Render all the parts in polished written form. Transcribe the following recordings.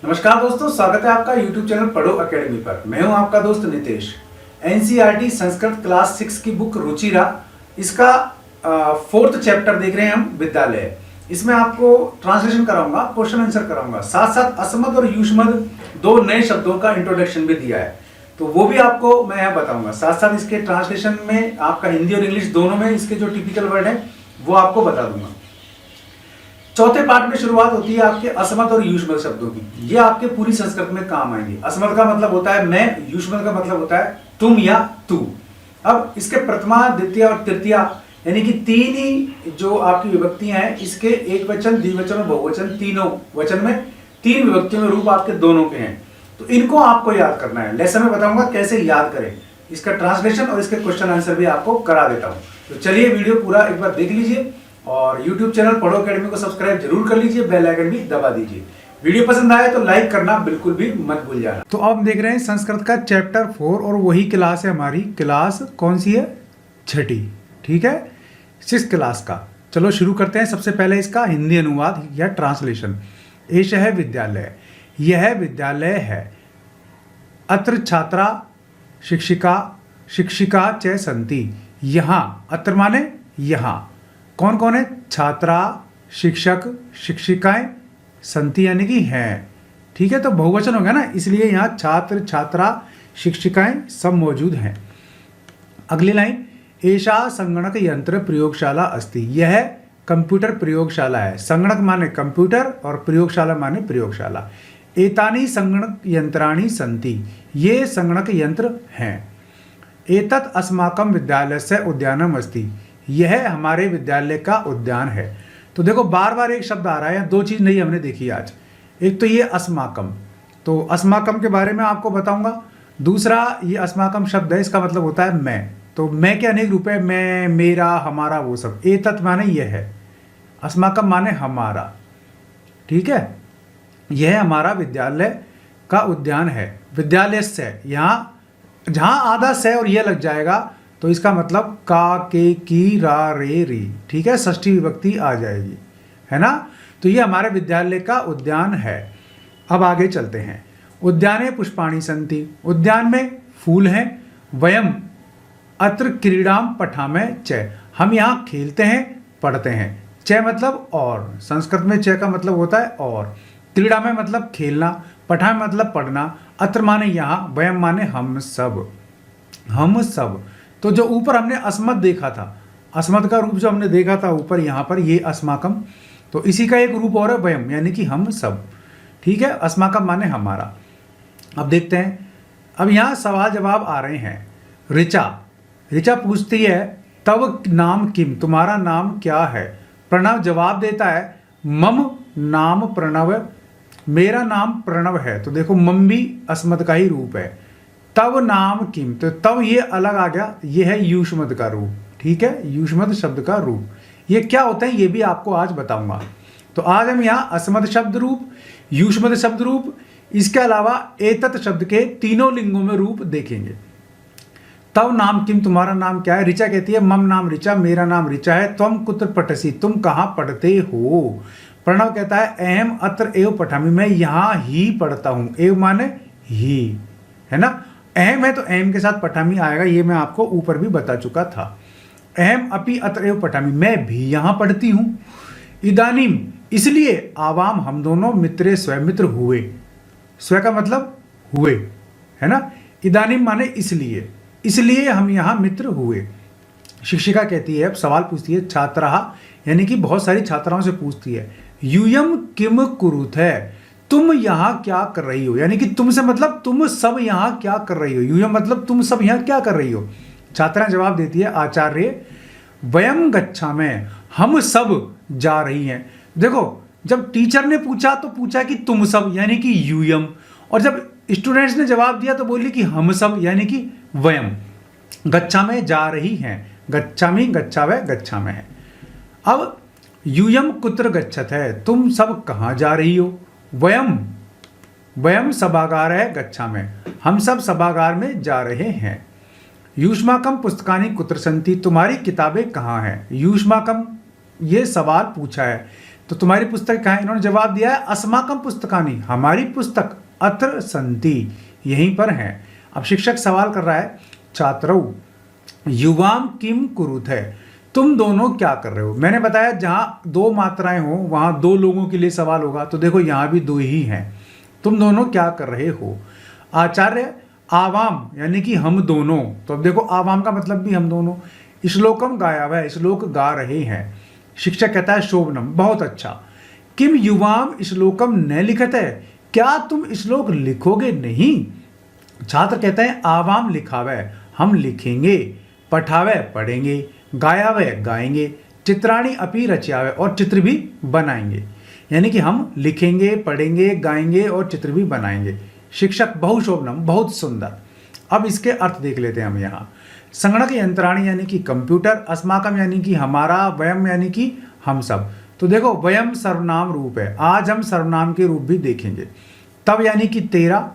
नमस्कार दोस्तों, स्वागत है आपका YouTube चैनल पढ़ो अकेडमी पर। मैं हूं आपका दोस्त नितेश। एनसीईआरटी संस्कृत क्लास 6 की बुक रुचिरा, इसका 4th चैप्टर देख रहे हैं हम, विद्यालय। इसमें आपको ट्रांसलेशन कराऊंगा, क्वेश्चन आंसर कराऊंगा, साथ साथ असमद और युष्मद दो नए शब्दों का इंट्रोडक्शन भी दिया है, तो वो भी आपको मैं यहाँ बताऊंगा। साथ साथ इसके ट्रांसलेशन में आपका हिंदी और इंग्लिश दोनों में इसके जो टिपिकल वर्ड है वो आपको बता दूंगा। चौथे पार्ट में शुरुआत होती है आपके असमत और युष्मत शब्दों की। ये आपके पूरी संस्कृत में काम आएंगे। असमत का मतलब होता है मैं, युष्मत का मतलब होता है तुम या तू। अब इसके प्रथमा, द्वितीय और तृतीया यानी कि तीन ही जो आपकी विभक्तियां हैं, इसके एक वचन, द्विवचन और बहुवचन तीनों वचन में तीन विभक्तियों में रूप आपके दोनों के हैं, तो इनको आपको याद करना है। लेसन में बताऊंगा कैसे याद करें। इसका ट्रांसलेशन और इसके क्वेश्चन आंसर भी आपको करा देता हूं। तो चलिए वीडियो पूरा एक बार देख लीजिए और YouTube चैनल पढ़ो अकेडमी को सब्सक्राइब जरूर कर लीजिए, बेल आइकन भी दबा दीजिए। वीडियो पसंद आए तो लाइक करना बिल्कुल भी मत भूल जाना। तो अब हम देख रहे हैं संस्कृत का चैप्टर 4 और वही क्लास है हमारी। क्लास कौन सी है? छठी। ठीक है, 6th क्लास का। चलो शुरू करते हैं। सबसे पहले इसका हिंदी अनुवाद या ट्रांसलेशन। एष है विद्यालय, यह विद्यालय है। अत्र छात्रा शिक्षिका च सन्ति, यहाँ, अत्र माने यहाँ। कौन कौन है? छात्रा, शिक्षक, शिक्षिकाएं, संति यानी कि हैं। ठीक है, तो बहुवचन हो गया ना, इसलिए यहाँ छात्र, छात्रा, शिक्षिकाएं सब मौजूद हैं। अगली लाइन, एषा संगणक यंत्र प्रयोगशाला अस्ति, यह कंप्यूटर प्रयोगशाला है। संगणक माने कंप्यूटर और प्रयोगशाला माने प्रयोगशाला। एतानि संगणक यंत्राणि सन्ति, ये संगणक यंत्र हैं। एतत् अस्माकं विद्यालयस्य उद्यानम् अस्ति, यह हमारे विद्यालय का उद्यान है। तो देखो बार बार एक शब्द आ रहा है, दो चीज नहीं हमने देखी आज। एक तो ये अस्माकम, तो अस्माकम के बारे में आपको बताऊंगा। दूसरा ये अस्माकम शब्द है, इसका मतलब होता है मैं। तो मैं के अनेक रूप है, मैं, मेरा, हमारा, वो सब। एतत् माने यह है, अस्माकम माने हमारा। ठीक है, यह हमारा विद्यालय का उद्यान है। विद्यालय से यहाँ जहाँ आधा से और यह लग जाएगा तो इसका मतलब का, के, की, रा, रे, री। ठीक है, षष्ठी विभक्ति आ जाएगी, है ना। तो ये हमारे विद्यालय का उद्यान है। अब आगे चलते हैं। उद्याने पुष्पाणि सन्ति, उद्यान में फूल हैं। वयम अत्र क्रीडाम पठामः च, हम यहाँ खेलते हैं, पढ़ते हैं। च मतलब और, संस्कृत में च का मतलब होता है और। क्रीड़ा में मतलब खेलना, पठा में मतलब पढ़ना, अत्र माने यहाँ, वयम माने हम सब, हम सब। तो जो ऊपर हमने अस्मद देखा था, अस्मद का रूप जो हमने देखा था ऊपर यहाँ पर, ये अस्माकम, तो इसी का एक रूप और है वयम, यानी कि हम सब। ठीक है, अस्माकम माने हमारा। अब देखते हैं, अब यहाँ सवाल जवाब आ रहे हैं। ऋचा पूछती है तव नाम किम, तुम्हारा नाम क्या है? प्रणव जवाब देता है मम नाम प्रणव, मेरा नाम प्रणव है। तो देखो मम भी अस्मद का ही रूप है। तव नाम किम, तो तव ये अलग आ गया, ये है युष्मद का रूप। ठीक है, युष्मद शब्द का रूप। ये क्या होता है ये भी आपको आज बताऊंगा। तो आज हम यहाँ अस्मद शब्द रूप, युष्मद शब्द रूप, इसके अलावा एतत् शब्द के तीनों लिंगों में रूप देखेंगे। तव नाम किम, तुम्हारा नाम क्या है? ऋचा कहती है मम नाम ऋचा, मेरा नाम ऋचा है। त्वम कुत्र पठसि, तुम कहाँ पढ़ते हो? प्रणव कहता है अहम अत्र एव पठामि, मैं यहाँ ही पढ़ता हूँ। एव माने ही, है ना। अहम है तो अहम के साथ पठामी आएगा, ये मैं आपको ऊपर भी बता चुका था। अहम अपि अत्र एव पठामी, मैं भी यहाँ पढ़ती हूँ। इदानीम, इसलिए, आवाम, हम दोनों, मित्रे स्व, मित्र हुए। स्व का मतलब हुए, है ना। इदानीम माने इसलिए, इसलिए हम यहाँ मित्र हुए। शिक्षिका कहती है, अब सवाल पूछती है, छात्रा यानी कि बहुत सारी छात्राओं से पूछती है, यूयम किम कुरुत है, तुम यहाँ क्या कर रही हो? यानी कि तुमसे मतलब तुम सब यहाँ क्या कर रही हो। यूयम मतलब तुम सब यहाँ क्या कर रही हो। छात्रा जवाब देती है, आचार्य वयम गच्छामः, हम सब जा रही हैं। देखो जब टीचर ने पूछा तो पूछा कि तुम सब यानी कि यूयम, और जब स्टूडेंट्स ने जवाब दिया तो बोली कि हम सब यानी कि वयम। गच्छामः जा रही हैं, गच्छामि, गच्छावः, गच्छामः है। अब यूयम कुत्र गच्छत है, तुम सब कहाँ जा रही हो? वयम सभागार है गच्छामः, हम सब सभागार में जा रहे हैं। युष्माकम पुस्तकानि कुत्र सन्ति, तुम्हारी किताबें कहाँ हैं? युष्माकम ये सवाल पूछा है। तो तुम्हारी पुस्तक कहाँ है? इन्होंने जवाब दिया है अस्माकं पुस्तकानि, हमारी पुस्तक अत्र सन्ति, यहीं पर है। अब शिक्षक सवाल कर रहा है, छात्रौ युवाम किम कुरुते, तुम दोनों क्या कर रहे हो। मैंने बताया जहां दो मात्राएं हो वहां दो लोगों के लिए सवाल होगा, तो देखो यहां भी दो ही हैं। तुम दोनों क्या कर रहे हो। आचार्य आवाम यानी कि हम दोनों, तो अब देखो आवाम का मतलब भी हम दोनों। श्लोकम गाया हुआ है, श्लोक गा रहे हैं। शिक्षक कहता है शोभनम, बहुत अच्छा। किम युवाम श्लोकम न लिखत है, क्या तुम श्लोक लिखोगे नहीं। छात्र कहते हैं आवाम लिखावे, हम लिखेंगे। पठावे पढ़ेंगे, गायावे गाएंगे, चित्राणी अपि रच्यावे और चित्र भी बनाएंगे। यानी कि हम लिखेंगे, पढ़ेंगे, गाएंगे और चित्र भी बनाएंगे। शिक्षक बहुशोभनम, बहुत सुंदर। अब इसके अर्थ देख लेते हैं हम यहाँ। संगणक यंत्राणी यानी कि कंप्यूटर, अस्माकम यानी कि हमारा, वयम यानी कि हम सब। तो देखो वयम सर्वनाम रूप है, आज हम सर्वनाम के रूप भी देखेंगे। तब यानी कि तेरा,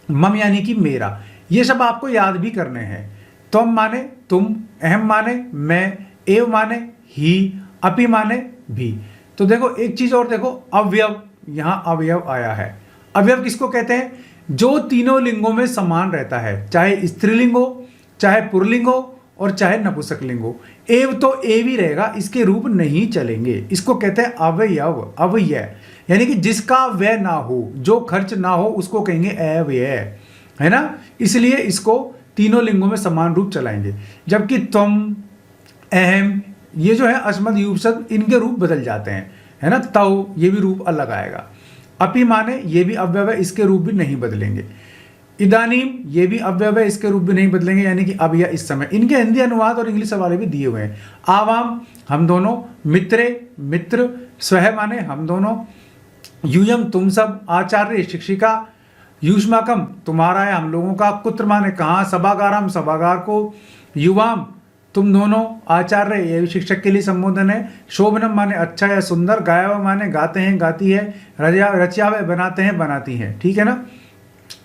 मम यानी कि मेरा, ये सब आपको याद भी करने हैं। तुम माने तुम, अहम माने मैं, एव माने ही, अपि माने भी। तो देखो एक चीज और देखो, अवयव, यहां अवयव आया है। अवयव किसको कहते हैं? जो तीनों लिंगों में समान रहता है, चाहे स्त्रीलिंग हो, चाहे पुरलिंग हो और चाहे नपुंसकलिंग हो। एव तो एव ही रहेगा, इसके रूप नहीं चलेंगे। इसको कहते हैं अवयव, अवयव यानी कि जिसका व्यय ना हो, जो खर्च ना हो उसको कहेंगे अव्यय, है ना। इसलिए इसको तीनों लिंगों में समान रूप चलाएंगे। जबकि तुम, अहम, ये जो है अस्मद युवसद, इनके रूप बदल जाते हैं, है ना। तव, ये भी रूप अलग आएगा। अपि माने ये भी अव्यय है, इसके रूप भी नहीं बदलेंगे। इदानीम ये भी अव्यय है, इसके रूप भी नहीं बदलेंगे, यानी कि अब या इस समय। इनके हिंदी अनुवाद और इंग्लिश वाले भी दिए हुए हैं। आवाम हम दोनों, मित्रे मित्र, स्वह माने हम दोनों, यूयम तुम सब, आचार्य शिक्षिका, युष्माकम तुम्हारा है हम लोगों का, कुत्र माने कहाँ, सभागारम सभागार को, युवाम तुम दोनों, आचार्य ये भी शिक्षक के लिए संबोधन है, शोभनम माने अच्छा या सुंदर, गायव माने गाते हैं गाती है, रच्यावे बनाते हैं बनाती हैं, ठीक है ना।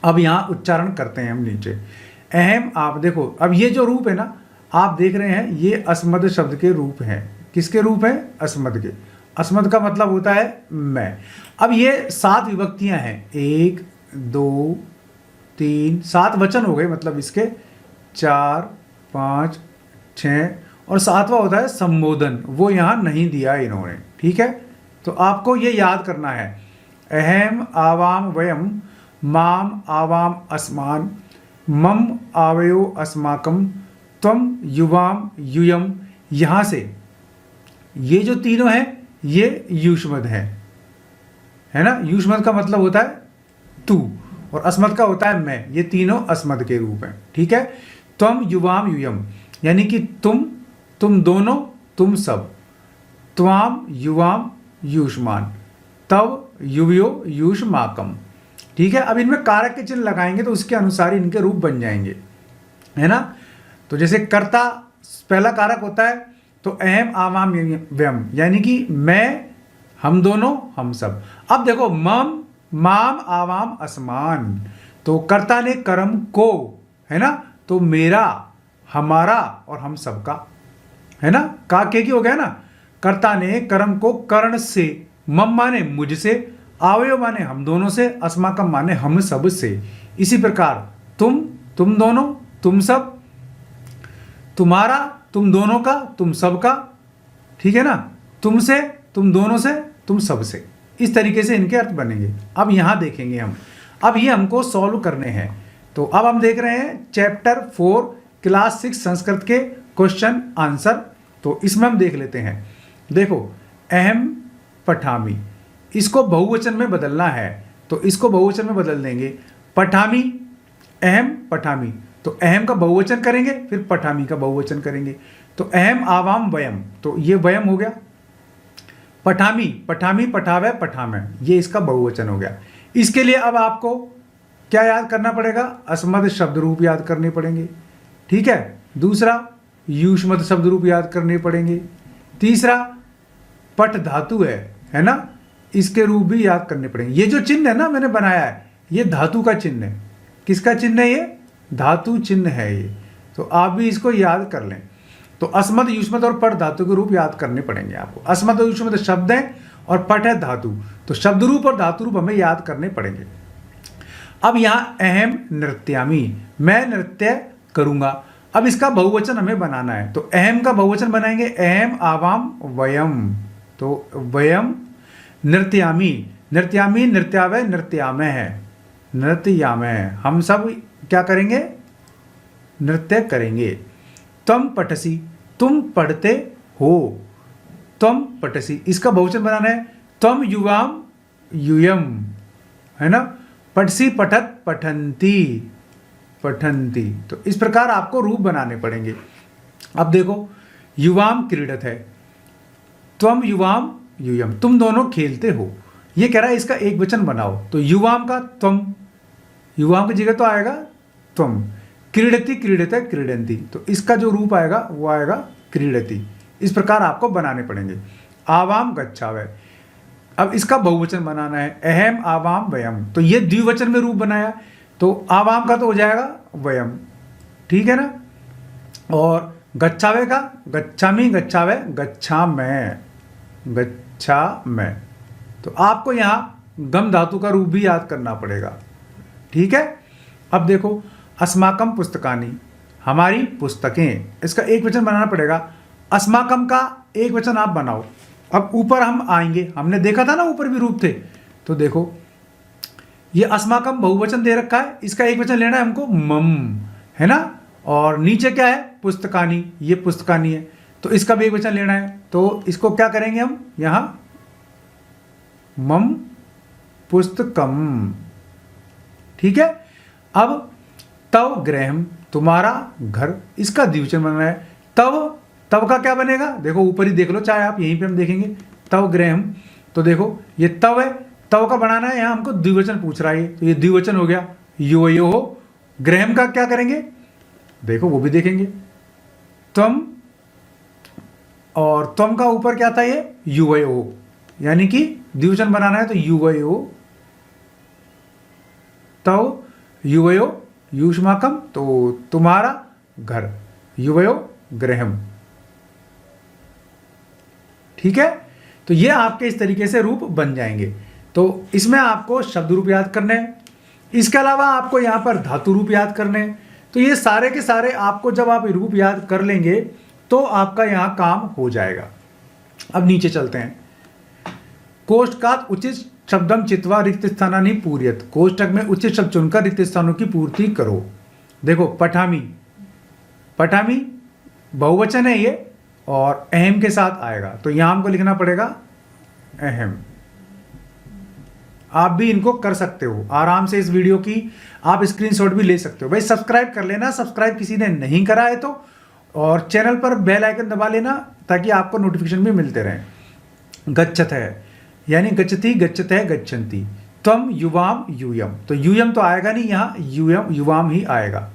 अब यहाँ उच्चारण करते हैं हम नीचे। अहम, आप देखो अब ये जो रूप है ना आप देख रहे हैं, ये अस्मद शब्द के रूप हैं। किसके रूप है? अस्मद के। अस्मद का मतलब होता है मैं। अब ये 7 विभक्तियां हैं, 1 2 3 7 वचन हो गए, मतलब इसके 4 5 6 और 7वां होता है संबोधन, वो यहाँ नहीं दिया इन्होंने, ठीक है। तो आपको ये याद करना है, अहम आवाम वयम, माम आवाम अस्मान, मम आवयो अस्माकम, त्वम युवाम यूयम। यहाँ से ये जो तीनों हैं ये युष्मद है ना। युष्मद का मतलब होता है तू और अस्मद का होता है मैं, ये तीनों अस्मद के रूप हैं, ठीक है। त्वम युवाम यूयम यानी कि तुम दोनों, तुम सब, त्वाम युवाम युष्मान, तव युवयो युष्माकम, ठीक है। अब इनमें कारक के चिन्ह लगाएंगे तो उसके अनुसार इनके रूप बन जाएंगे, है ना। तो जैसे कर्ता पहला कारक होता है तो अहम आवाम व्यम यानी कि मैं, हम दोनों, हम सब। अब देखो मम माम आवाम असमान, तो कर्ता ने कर्म को, है ना, तो मेरा, हमारा और हम सबका, है ना। का के की हो गया ना। कर्ता ने कर्म को कर्ण से, मम माने मुझसे, आवयो माने हम दोनों से, अस्माकम माने हम सब से। इसी प्रकार तुम दोनों, तुम सब, तुम्हारा, तुम दोनों का, तुम सबका, ठीक है ना, तुमसे, तुम दोनों से, तुम सब से। इस तरीके से इनके अर्थ बनेंगे। अब यहां देखेंगे हम, अब ये हमको सॉल्व करने हैं। तो अब हम देख रहे हैं चैप्टर 4 क्लास 6 संस्कृत के क्वेश्चन आंसर। तो इसमें हम देख लेते हैं। देखो अहम पठामी, इसको बहुवचन में बदलना है तो इसको बहुवचन में बदल देंगे, पठामी, अहम पठामी। तो अहम का बहुवचन करेंगे फिर पठामी का बहुवचन करेंगे। तो अहम आवाम वयम, तो ये वयम हो गया। पठामी, पठामी पठावे पठामे, ये इसका बहुवचन हो गया। इसके लिए अब आपको क्या याद करना पड़ेगा? अस्मद शब्द रूप याद करने पड़ेंगे, ठीक है। दूसरा युष्मद शब्द रूप याद करने पड़ेंगे। तीसरा पट धातु है ना, इसके रूप भी याद करने पड़ेंगे। ये जो चिन्ह है ना मैंने बनाया है, ये धातु का चिन्ह है। किसका चिन्ह है? ये धातु चिन्ह है ये। तो आप भी इसको याद कर लें। तो अस्मद, युष्मद और पट धातु के रूप याद करने पड़ेंगे आपको। अस्मद और युष्मद शब्द हैं और पठ है धातु, तो शब्द रूप और धातु रूप हमें याद करने पड़ेंगे। अब यहाँ अहम नृत्यामी, मैं नृत्य करूँगा। अब इसका बहुवचन हमें बनाना है, तो अहम का बहुवचन बनाएंगे अहम आवाम वयम, तो वयम नृत्यामी, नृत्यामी नृत्यावय नृत्यामय है, नृत्यामय, हम सब क्या करेंगे, नृत्य करेंगे। त्वम पठसी, तुम पढ़ते हो, त्वम पठसी, इसका बहुवचन बनाना है त्वम युवाम यूयम, है ना, पठसी पठत पठंती पठंती, तो इस प्रकार आपको रूप बनाने पड़ेंगे। अब देखो युवाम क्रीडत है, त्वम युवाम यूयम, तुम दोनों खेलते हो, ये कह रहा है इसका एक वचन बनाओ, तो युवाम का त्वम, युवाम की जगह तो आएगा त्वम, क्रीडति क्रीडते क्रीडंती, तो इसका जो रूप आएगा वो आएगा क्रीडति। इस प्रकार आपको बनाने पड़ेंगे। आवाम गच्छावै, अब इसका बहुवचन बनाना है अहम आवाम वयम, तो ये द्विवचन में रूप बनाया, तो आवाम का तो हो जाएगा वयम, ठीक है ना, और गच्छावे का गच्छामी गच्छावे गच्छा मैं, तो आपको यहाँ गम धातु का रूप भी याद करना पड़ेगा, ठीक है। अब देखो अस्माकम पुस्तकानी, हमारी पुस्तकें, इसका एक वचन बनाना पड़ेगा। अस्माकम का एक वचन आप बनाओ। अब ऊपर हम आएंगे, हमने देखा था ना ऊपर भी रूप थे, तो देखो ये अस्माकम बहुवचन दे रखा है, इसका एक वचन लेना है हमको मम, है ना, और नीचे क्या है पुस्तकानी, ये पुस्तकानी है, तो इसका भी एक वचन लेना है, तो इसको क्या करेंगे हम यहाँ मम पुस्तकम, ठीक है। अब तव गृहम, तुम्हारा घर, इसका द्विवचन बनना है तव, तव का क्या बनेगा, देखो ऊपर ही देख लो, चाहे आप यहीं पे हम देखेंगे तव गृहम, तो देखो ये तव है, तव का बनाना है, यहाँ हमको द्विवचन पूछ रहा है, तो ये द्विवचन हो गया यो हो। गृहम का क्या करेंगे, देखो वो भी देखेंगे त्वम, और त्वम का ऊपर क्या था ये युवयो, यानी कि द्विवचन बनाना है तो युवयो, तव युवयो युष्माकम, तो तुम्हारा घर, युवयो गृहम, ठीक है। तो ये आपके इस तरीके से रूप बन जाएंगे। तो इसमें आपको शब्द रूप याद करने हैं, इसके अलावा आपको यहाँ पर धातु रूप याद करने हैं। तो ये सारे के सारे आपको जब आप रूप याद कर लेंगे तो आपका यहाँ काम हो जाएगा। अब नीचे चलते हैं। कोष्ठकात उचित शब्दम चित्वा रिक्त स्थानानि पूर्यत, कोष्ठक में उचित शब्द चुनकर रिक्त स्थानों की पूर्ति करो। देखो पठामी, पठामी बहुवचन है ये, और अहम के साथ आएगा, तो यहां हमको लिखना पड़ेगा अहम। आप भी इनको कर सकते हो आराम से, इस वीडियो की आप स्क्रीनशॉट भी ले सकते हो। भाई सब्सक्राइब कर लेना, सब्सक्राइब किसी ने नहीं करा है तो, और चैनल पर बेल आइकन दबा लेना ताकि आपको नोटिफिकेशन भी मिलते रहें। गच्छत है यानी गच्छति गच्छत है गच्छन्ति, त्वम युवाम यूयम, तो यूयम तो आएगा नहीं, यहाँ यूयम युवाम ही आएगा,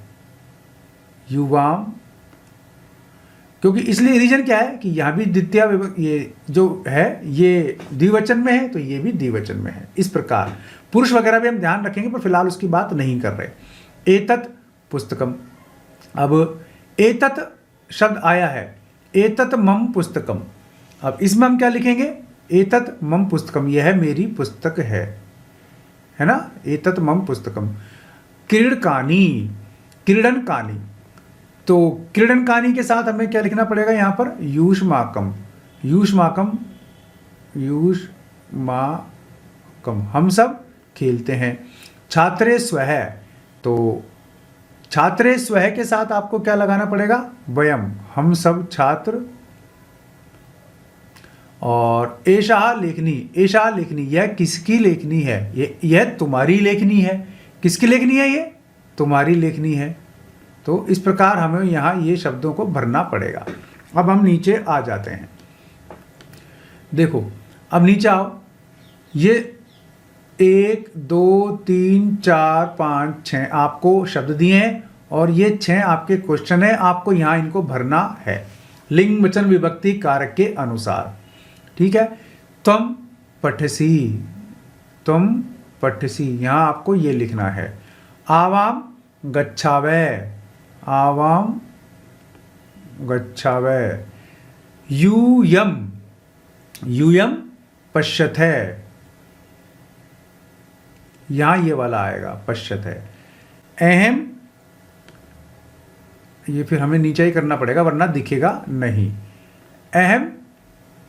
युवाम, क्योंकि इसलिए रीजन क्या है कि यहाँ भी द्वितीय ये जो है ये द्विवचन में है, तो ये भी द्विवचन में है। इस प्रकार पुरुष वगैरह भी हम ध्यान रखेंगे, पर फिलहाल उसकी बात नहीं कर रहे। एतत् पुस्तकम, अब एतत् शब्द आया है, एतत् मम पुस्तकम, अब इसमें हम क्या लिखेंगे, एतत् मम पुस्तकम, यह मेरी पुस्तक है ना, एतत् मम पुस्तकम। क्रीडकानी, क्रीडनकानी, तो क्रीडनकानी के साथ हमें क्या लिखना पड़ेगा यहाँ पर, यूष्माकम, यूष्माकम, यूष्माकम, हम सब खेलते हैं। छात्रे स्वः, तो छात्रे स्वः के साथ आपको क्या लगाना पड़ेगा, वयम, हम सब छात्र। और एषा लेखनी, एषा लेखनी, यह किसकी लेखनी है, यह तुम्हारी लेखनी है। किसकी लेखनी है, ये तुम्हारी लेखनी है। तो इस प्रकार हमें यहाँ ये शब्दों को भरना पड़ेगा। अब हम नीचे आ जाते हैं। देखो अब नीचे आओ, ये 1 2 3 4 5 6 आपको शब्द दिए हैं, और ये 6 आपके क्वेश्चन है, आपको यहाँ इनको भरना है लिंग वचन विभक्ति कारक के अनुसार, ठीक है। त्वम पठसी, त्वम पठसी, यहाँ आपको ये लिखना है। आवाम गच्छावै, आवाम गच्छावै। यूयम, यूयम पश्यत है, यहां ये वाला आएगा, पश्यत है। अहम, ये फिर हमें नीचे ही करना पड़ेगा वरना दिखेगा नहीं। अहम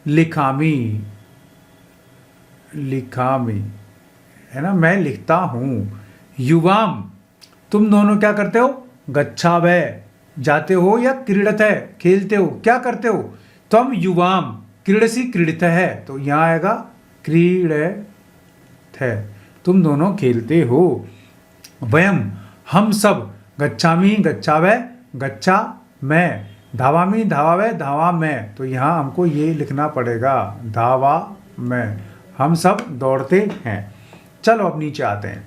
लिखामी, लिखामी है ना, मैं लिखता हूं। युवाम, तुम दोनों क्या करते हो? गच्छावै, जाते हो, या क्रीडत है, खेलते हो, क्या करते हो? त्वम युवाम क्रीडसी क्रीडित है, तो यहां आएगा क्रीडत है, तुम दोनों खेलते हो। वयम, हम सब, गच्छामी गच्छावै गच्छा मैं, धावामी धावावै धावा मैं, तो यहां हमको ये लिखना पड़ेगा, धावा मैं, हम सब दौड़ते हैं। चलो अब नीचे आते हैं।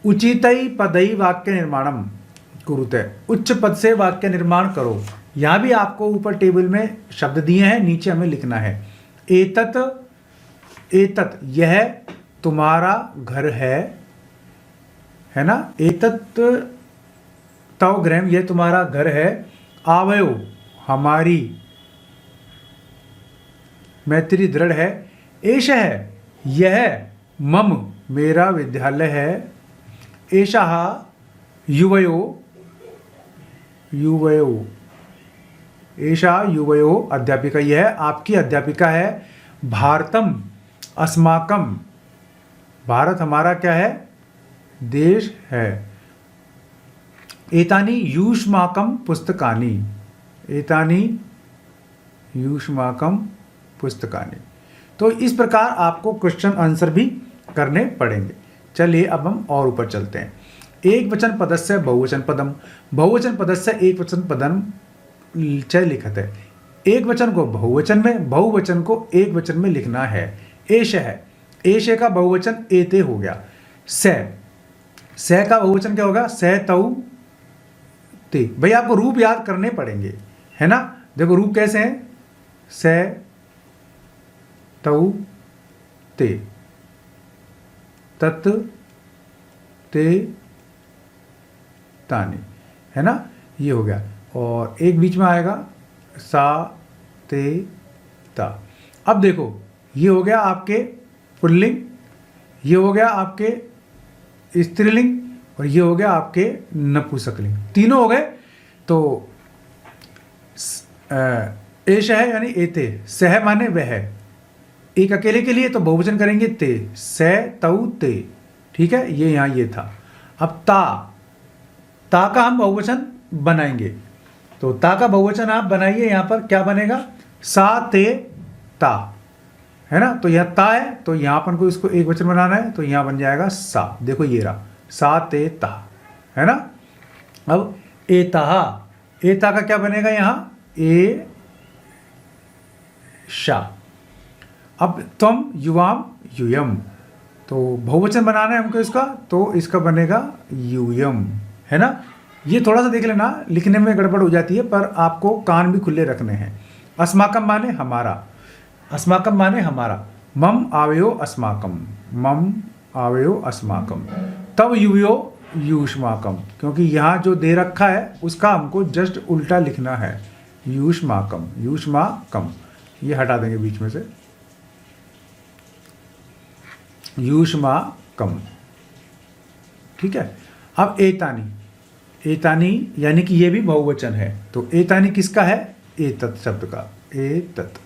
उचितई पदई वाक्य निर्माणम कुरुते, उच्च पद से वाक्य निर्माण करो। यहां भी आपको ऊपर टेबल में शब्द दिए हैं, नीचे हमें लिखना है। एतत, एतत यह तुम्हारा घर है ना, एतत तव गृहम, यह तुम्हारा घर है। आवयो, हमारी मैत्री दृढ़ है। एष है, यह, मम, मेरा विद्यालय है। एषः युवयो, युवयो, एषा युवयो अध्यापिका, यह आपकी अध्यापिका है। भारतम अस्माकम, भारत हमारा क्या है? देश है। एतानि युष्माकम पुस्तकानि, एतानि युष्माकम पुस्तकानि। तो इस प्रकार आपको क्वेश्चन आंसर भी करने पड़ेंगे। चलिए अब हम और ऊपर चलते हैं। एक वचन पदस्य बहुवचन पदम, बहुवचन पदस्य एक वचन पदम च लिखत है। एक वचन को बहुवचन में, बहुवचन को एक वचन में लिखना है। एष है, एष का बहुवचन एते हो गया। स का बहुवचन क्या होगा? स तऊ ते। भाई आपको रूप याद करने पड़ेंगे, है ना। देखो रूप कैसे हैं? स तऊ ते, तत् ते तानी, है ना, ये हो गया। और एक बीच में आएगा सा ते ता। अब देखो ये हो गया आपके पुल्लिंग, ये हो गया आपके स्त्रीलिंग, और ये हो गया आपके नपुंसकलिंग, तीनों हो गए। तो एष है यानी एते, सह माने वह, एक अकेले के लिए तो बहुवचन करेंगे ते, स तऊ ते, ठीक है, ये यहाँ ये था। अब ता का हम बहुवचन बनाएंगे, तो ता का बहुवचन आप बनाइए। यहाँ पर क्या बनेगा? सा ते ता, है ना। तो यहाँ ता है, तो यहाँ अपन को इसको एक वचन बनाना है, तो यहाँ बन जाएगा सा। देखो ये रहा, सा ते ता, है ना। अब एता, एता का क्या बनेगा? यहाँ ए शा। अब त्वम युवाम यूयम, तो बहुवचन बनाना है हमको इसका, तो इसका बनेगा यूयम, है ना। ये थोड़ा सा देख लेना, लिखने में गड़बड़ हो जाती है, पर आपको कान भी खुले रखने हैं। अस्माकम माने हमारा, अस्माकम माने हमारा। मम आवयो अस्माकम, मम आवयो अस्माकम। तब युवयो यूष्माकम, क्योंकि यहाँ जो दे रखा है उसका हमको जस्ट उल्टा लिखना है, यूष्माकम, यूष्माकम। ये हटा देंगे बीच में से, यूष्माकम, ठीक है। अब एतानी, एतानी यानी कि ये भी बहुवचन है, तो एतानी किसका है? एतत् शब्द का, एतत्।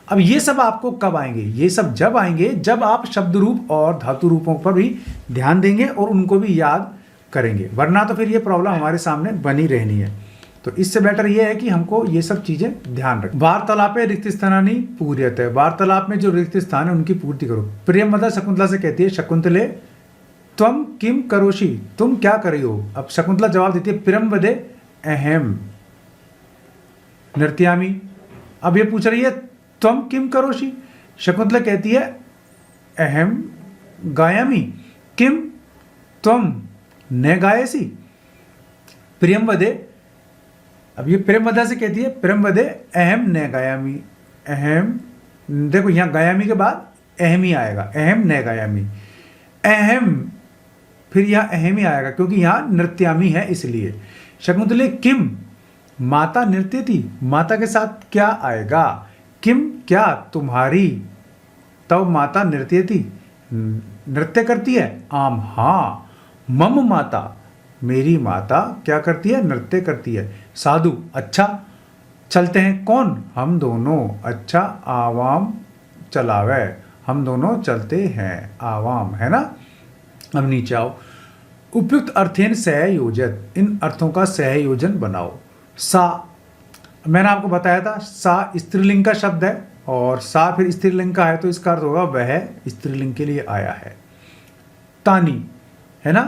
अब ये सब आपको कब आएंगे? ये सब जब आएंगे जब आप शब्द रूप और धातु रूपों पर भी ध्यान देंगे और उनको भी याद करेंगे, वरना तो फिर ये प्रॉब्लम हमारे सामने बनी रहनी है। तो इससे बेटर ये है कि हमको ये सब चीजें ध्यान रखें। वार्तालाप रिक्त स्थानानि पूर्यते, वार्तालाप में जो रिक्त स्थान है उनकी पूर्ति करो। प्रियमदा शकुंतला से कहती है, शकुंतले त्वम किम करोषि, तुम क्या कर रही हो? अब शकुंतला जवाब देती है, प्रियमवदे अहम नृत्यामि। अब ये पूछ रही है त्वम किम करोषि, शकुंतला कहती है अहम गायामि, किम त्वम न गायसी। प्रियमवदे, अब ये प्रेमवदा से कहती है प्रेमवदे अहम न गायामी, अहम, देखो यहाँ गायामी के बाद अहम ही आएगा, अहम न गायामी, अहम, फिर यहाँ अहम ही आएगा क्योंकि यहाँ नृत्यामी है इसलिए। शकुंतले किम, माता नृत्य थी, माता के साथ क्या आएगा? किम क्या, तुम्हारी, तव माता नृत्यति, नृत्य करती है। आम, हाँ। मम माता, मेरी माता क्या करती है, नृत्य करती है। साधु, अच्छा। चलते हैं, कौन, हम दोनों। अच्छा, आवाम चलावे, हम दोनों चलते हैं, आवाम, है ना। अब नीचे आओ, उपयुक्त अर्थेन सहयोजत, इन अर्थों का सहयोजन बनाओ। सा, मैंने आपको बताया था सा स्त्रीलिंग का शब्द है और सा फिर स्त्रीलिंग का है, तो इसका अर्थ होगा वह स्त्रीलिंग के लिए आया है। तानी, है ना,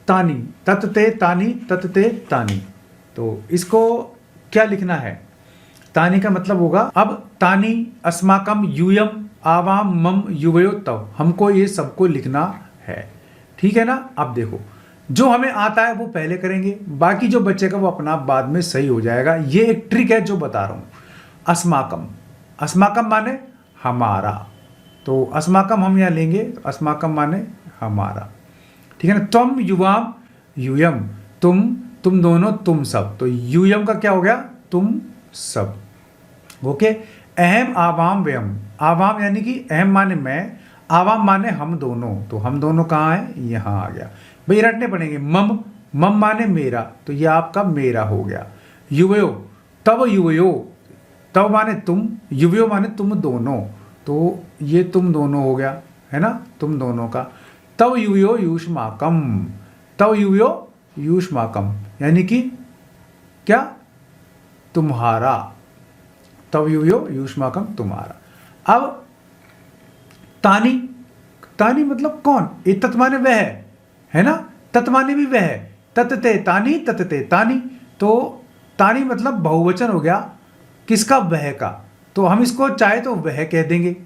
तानी, तत्ते तानी, तत्ते तानी। तो इसको क्या लिखना है, तानी का मतलब होगा, अब तानी अस्माकम यूयम आवाम मम युवयो तव, हमको ये सबको लिखना है, ठीक है ना। अब देखो, जो हमें आता है वो पहले करेंगे, बाकी जो बचेगा वो अपना बाद में सही हो जाएगा। ये एक ट्रिक है जो बता रहा हूं। अस्माकम, अस्माकम माने हमारा, तो अस्माकम हम यहाँ लेंगे, तो अस्माकम माने हमारा, ठीक है ना। तुम युवाम यूयम, तुम दोनों, तुम सब, तो यूयम का क्या हो गया, तुम सब, ओके। अहम आवाम व्यम, आवाम यानी कि अहम माने मैं, आवाम माने हम दोनों, तो हम दोनों कहाँ है, यहाँ आ गया भाई, रटने पड़ेंगे। मम, मम माने मेरा, तो ये आपका मेरा हो गया। युवयो, तब युवयो, तब माने तुम, युवयो माने तुम दोनों, तो ये तुम दोनों हो गया, है ना, तुम दोनों का। तव युवयो युष्माकम, तव युवयो युष्माकम यानी कि क्या, तुम्हारा, तव युवयो युष्माकम तुम्हारा। अब तानी, तानी मतलब कौन, ये तत् माने वह है ना, तत् माने भी वह है। तत्ते तानी, तत्ते तानी, तो तानी मतलब बहुवचन हो गया, किसका, वह का, तो हम इसको चाहे तो वह कह देंगे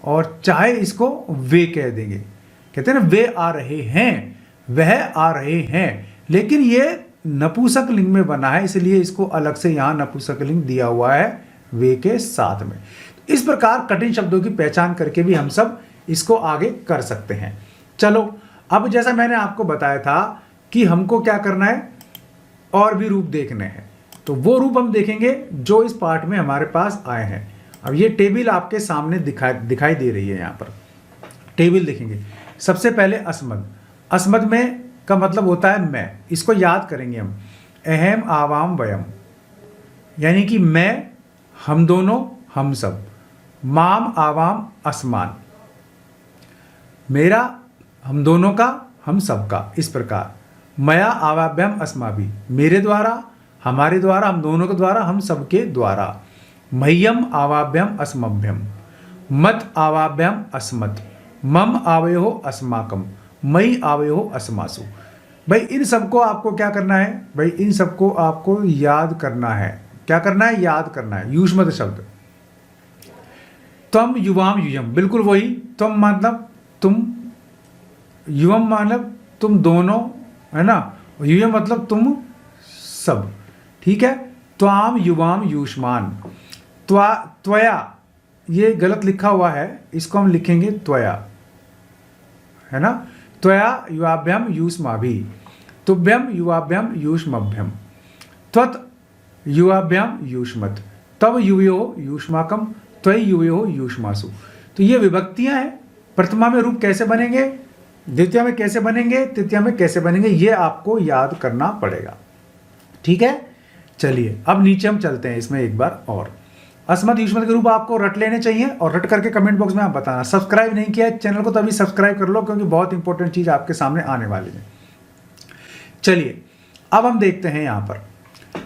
और चाहे इसको वे कह देंगे। कहते हैं ना, वे आ रहे हैं, वह आ रहे हैं, लेकिन ये नपुंसक लिंग में बना है, इसलिए इसको अलग से यहाँ नपुंसक लिंग दिया हुआ है वे के साथ में। इस प्रकार कठिन शब्दों की पहचान करके भी हम सब इसको आगे कर सकते हैं। चलो, अब जैसा मैंने आपको बताया था कि हमको क्या करना है, और भी रूप देखने हैं, तो वो रूप हम देखेंगे जो इस पार्ट में हमारे पास आए हैं। अब ये टेबल आपके सामने दिखाई दे रही है, यहाँ पर टेबल देखेंगे। सबसे पहले अस्मद, अस्मद में का मतलब होता है मैं, इसको याद करेंगे हम। अहम आवाम वयम यानी कि मैं, हम दोनों, हम सब। माम आवाम अस्मान, मेरा, हम दोनों का, हम सबका, इस प्रकार। मया आवाभ्यम अस्माभि, मेरे द्वारा, हमारे द्वारा, हम दोनों के द्वारा, हम सबके द्वारा। मह्यम आवाभ्यम अस्मभ्यम, मत आवाभ्यम अस्मत्, मम आवयो अस्माकम, मई आवयो अस्मासु। भाई इन सबको आपको क्या करना है, भाई इन सबको आपको याद करना है। क्या करना है, याद करना है। युष्मत शब्द, त्वम युवाम युयम, बिल्कुल वही। त्वम मतलब तुम, युवम मतलब तुम दोनों, है ना, युयम मतलब तुम सब, ठीक है। त्वाम युवाम युष्मान, त्वया, ये गलत लिखा हुआ है, इसको हम लिखेंगे त्वया, है ना। त्वया युवाभ्यम युष्माभि, तुभ्यम युवाभ्यम युष्मभ्यम, त्वत् युवाभ्यम युष्मत्, तव युवयो युष्माकम, त्वयि युवयो युष्मासु। तो ये विभक्तियां हैं। प्रथमा में रूप कैसे बनेंगे, द्वितीय में कैसे बनेंगे, तृतीय में कैसे बनेंगे, ये आपको याद करना पड़ेगा, ठीक है। चलिए अब नीचे हम चलते हैं इसमें एक बार और। अस्मत् युष्मत् के रूप आपको रट लेने चाहिए और रट करके कमेंट बॉक्स में आप बताना। सब्सक्राइब नहीं किया है चैनल को तो अभी सब्सक्राइब कर लो, क्योंकि बहुत इंपॉर्टेंट चीज आपके सामने आने वाली है। चलिए अब हम देखते हैं यहाँ पर,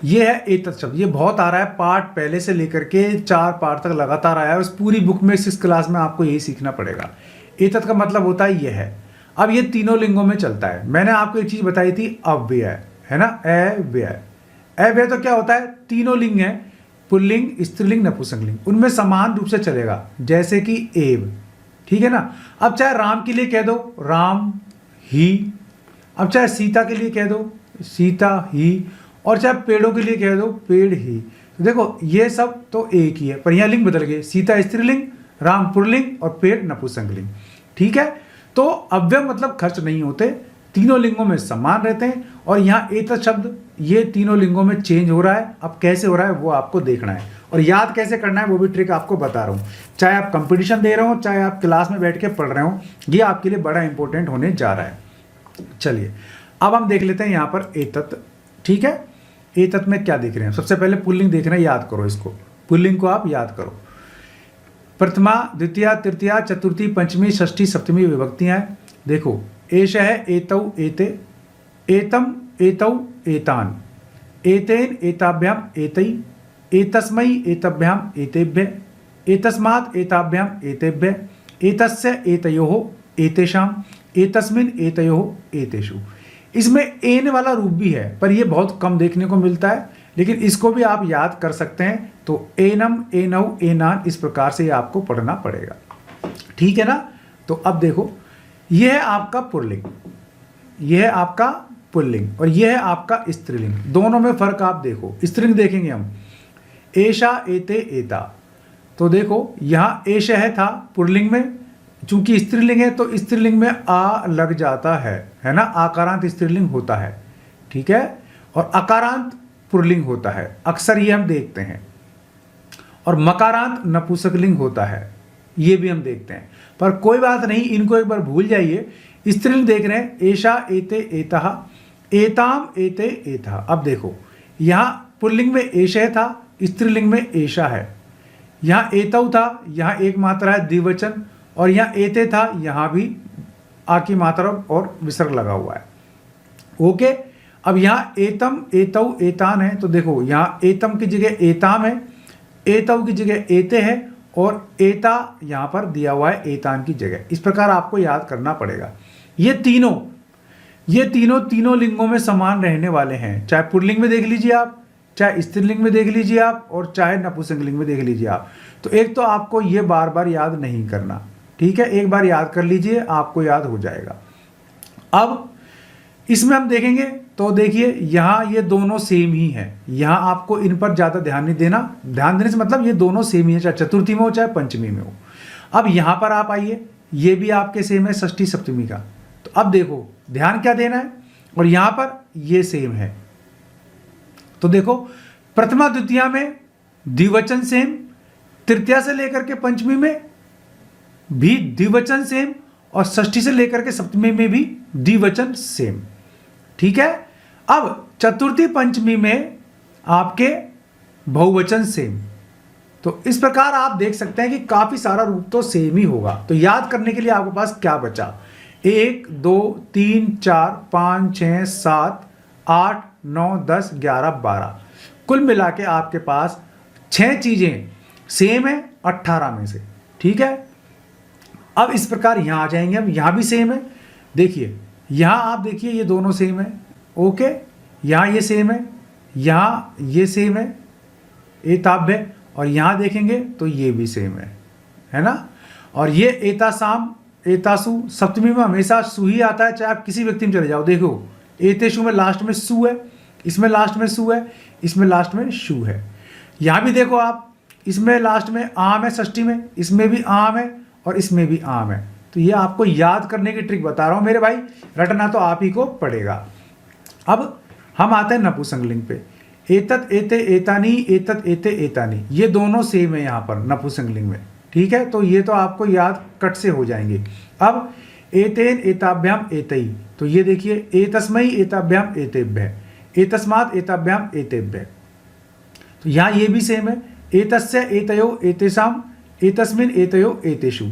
ये है एतत् शब्द, ये बहुत आ रहा है, पार्ट पहले से लेकर के 4 पार्ट तक लगातार आया है। उस पूरी बुक में 6 क्लास में आपको यही सीखना पड़ेगा। एतत् का मतलब होता है ये है। अब ये तीनों लिंगों में चलता है। मैंने आपको एक चीज बताई थी, अव्यय, है ना, अव्यय। अव्यय तो क्या होता है, तीनों लिंग है, पुल्लिंग, स्त्रीलिंग, नपुंसकलिंग, उनमें समान रूप से चलेगा, जैसे कि एव, ठीक है ना। अब चाहे राम के लिए कह दो राम ही, अब चाहे सीता के लिए कह दो सीता ही, और चाहे पेड़ों के लिए कह दो पेड़ ही। तो देखो ये सब तो एक ही है, पर यहाँ लिंग बदल गए, सीता स्त्रीलिंग, राम पुल्लिंग और पेड़ नपुंसकलिंग, ठीक है। तो अव्यय मतलब खर्च नहीं होते, तीनों लिंगों में समान रहते हैं। और यहाँ एतत् शब्द ये तीनों लिंगों में चेंज हो रहा है। अब कैसे हो रहा है वो आपको देखना है, और याद कैसे करना है वो भी ट्रिक आपको बता रहा हूँ। चाहे आप कंपटीशन दे रहे हो, चाहे आप क्लास में बैठ के पढ़ रहे हो, ये आपके लिए बड़ा इंपॉर्टेंट होने जा रहा है। चलिए अब हम देख लेते हैं यहाँ पर एतत्। ठीक है, एतत् में क्या देख रहे हैं? सबसे पहले पुल्लिंग देख रहे हैं, याद करो इसको, पुल्लिंग को आप याद करो। प्रथमा, द्वितीया, तृतीया, चतुर्थी, पंचमी, षष्ठी, सप्तमी विभक्तियां हैं। देखो एष है, एतौ, एते, एतम, एतौ, एतान, एतेन, एताभ्याम, एतै, एतस्मै, एतभ्याम, एतेभ्य, एतस्मात्, एताभ्याम, एतेभ्य, एतस्य, एतयोः, एतेषाम, एतस्मिन्, एतयोः, एतेषु। इसमें एन वाला रूप भी है पर यह बहुत कम देखने को मिलता है, लेकिन इसको भी आप याद कर सकते हैं। तो एनम, एनौ, एनान, इस प्रकार से आपको पढ़ना पड़ेगा। ठीक है ना। तो अब देखो यह है आपका पुल्लिंग, यह है आपका पुल्लिंग और यह है आपका स्त्रीलिंग। दोनों में फर्क आप देखो। स्त्रीलिंग देखेंगे हम, एषा, एते, एता। तो देखो यहाँ एष है था पुल्लिंग में, चूंकि स्त्रीलिंग है तो स्त्रीलिंग में आ लग जाता है ना। आकारांत स्त्रीलिंग होता है, ठीक है, और अकारांत पुल्लिंग होता है, अक्सर ये हम देखते हैं। और मकारांत नपुंसकलिंग होता है, ये भी हम देखते हैं। पर कोई बात नहीं, इनको एक बार भूल जाइए। स्त्रीलिंग देख रहे हैं, एषा, एते, एतः, एताम, एते, एतः। अब देखो यहाँ पुल्लिंग में एष था, स्त्रीलिंग में एषा है। यहाँ एतौ था, यहाँ एक मात्रा है द्विवचन, और यहाँ एते था, यहाँ भी आ की मात्रा और विसर्ग लगा हुआ है। ओके, अब यहाँ एतम, एतौ, एतान है। तो देखो यहाँ एतम की जगह एताम है, एतौ की जगह एते है, और एता यहाँ पर दिया हुआ है एतान की जगह। इस प्रकार आपको याद करना पड़ेगा। ये तीनों लिंगों में समान रहने वाले हैं। चाहे पुल्लिंग में देख लीजिए आप, चाहे स्त्रीलिंग में देख लीजिए आप, और चाहे नपुंसकलिंग में देख लीजिए आप। तो एक तो आपको ये बार बार याद नहीं करना, ठीक है, एक बार याद कर लीजिए, आपको याद हो जाएगा। अब इसमें हम देखेंगे तो देखिए यहाँ ये दोनों सेम ही हैं। यहाँ आपको इन पर ज़्यादा ध्यान नहीं देना। ध्यान देने से मतलब ये दोनों सेम ही है, चाहे चतुर्थी में हो चाहे पंचमी में हो। अब यहाँ पर आप आइए, ये भी आपके सेम है षष्ठी सप्तमी का। तो अब देखो ध्यान क्या देना है, और यहाँ पर ये सेम है। तो देखो प्रथमा द्वितीया में द्विवचन सेम, तृतीया से लेकर के पंचमी में भी द्विवचन सेम, और षष्ठी से लेकर के सप्तमी में भी द्विवचन सेम। ठीक है। अब चतुर्थी पंचमी में आपके बहुवचन सेम। तो इस प्रकार आप देख सकते हैं कि काफी सारा रूप तो सेम ही होगा। तो याद करने के लिए आपके पास क्या बचा? 1 2 3 4 5 6 7 8 9 10 11 12, कुल मिला के आपके पास 6 चीजें सेम है 18 में से। ठीक है। अब इस प्रकार यहां आ जाएंगे हम, यहां भी सेम है। देखिए यहां आप देखिए ये दोनों सेम है। ओके, यहां ये सेम है, यहां ये सेम है एताभ्य, और यहां देखेंगे तो ये भी सेम है ना। और ये एतासाम, एतासु, सप्तमी में हमेशा सु ही आता है, चाहे आप किसी व्यक्ति में चले जाओ। देखो एतेषु में लास्ट में सु है, इसमें लास्ट में सु है, इसमें लास्ट में शु है। यहां भी देखो आप, इसमें लास्ट में आम है षष्ठी में, इसमें भी आम है और इसमें भी आम है। तो ये आपको याद करने की ट्रिक बता रहा हूं मेरे भाई, रटना तो आप ही को पड़ेगा। अब हम आते हैं नपुंसकलिंग पे। एतत्, एते, एतानी, एतत्, एते, एतानी, ये दोनों सेम है यहाँ पर नपुंसकलिंग में। ठीक है, तो ये तो आपको याद कट से हो जाएंगे। अब एतेन, एताभ्याम, एतै, तो ये देखिए एतस्मै, एताभ्याम, एतेभ्य, एतस्मात्, एताभ्याम, एतेभ्य, तो यहाँ ये भी सेम है। एतस्य, एतयो, एतेषाम, एतस्मिन्, एतयो, एतेषु।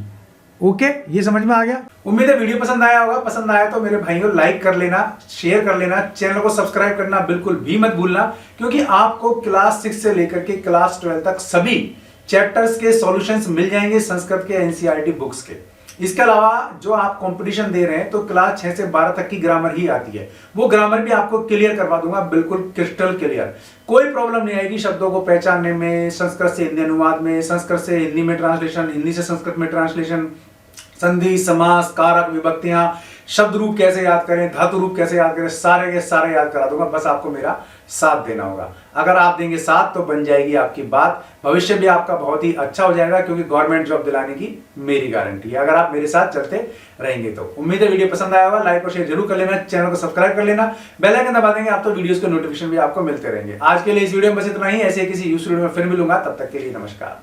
ओके, ये समझ में आ गया। उम्मीद है वीडियो पसंद आया होगा। पसंद आया तो मेरे भाइयों लाइक कर लेना, शेयर कर लेना, चैनल को सब्सक्राइब करना बिल्कुल भी मत भूलना, क्योंकि आपको क्लास 6 से लेकर के क्लास 12 तक सभी चैप्टर्स के सॉल्यूशंस मिल जाएंगे संस्कृत के एनसीईआरटी बुक्स के। इसके अलावा जो आप कंपटीशन दे रहे हैं तो क्लास 6 से 12 तक की ग्रामर ही आती है, वो ग्रामर भी आपको क्लियर करवा दूंगा, बिल्कुल क्रिस्टल क्लियर। कोई प्रॉब्लम नहीं आएगी शब्दों को पहचानने में, संस्कृत से हिंदी अनुवाद में, संस्कृत से हिंदी में ट्रांसलेशन, हिंदी से संस्कृत में ट्रांसलेशन, संधि, समास, कारक, विभक्तियां, शब्द रूप कैसे याद करें, धातु रूप कैसे याद करें, सारे के सारे याद करा दूंगा। बस आपको मेरा साथ देना होगा। अगर आप देंगे साथ तो बन जाएगी आपकी बात, भविष्य भी आपका बहुत ही अच्छा हो जाएगा, क्योंकि गवर्नमेंट जॉब दिलाने की मेरी गारंटी है अगर आप मेरे साथ चलते रहेंगे तो। उम्मीद है वीडियो पसंद आया होगा, लाइक और शेयर जरूर कर लेना, चैनल को सब्सक्राइब कर लेना, बेल आइकन दबा देंगे आप तो वीडियोस के नोटिफिकेशन भी आपको मिलते रहेंगे। आज के लिए इस वीडियो में बस इतना ही। ऐसे किसी यूजफुल वीडियो में फिर मिलूंगा, तब तक के लिए नमस्कार।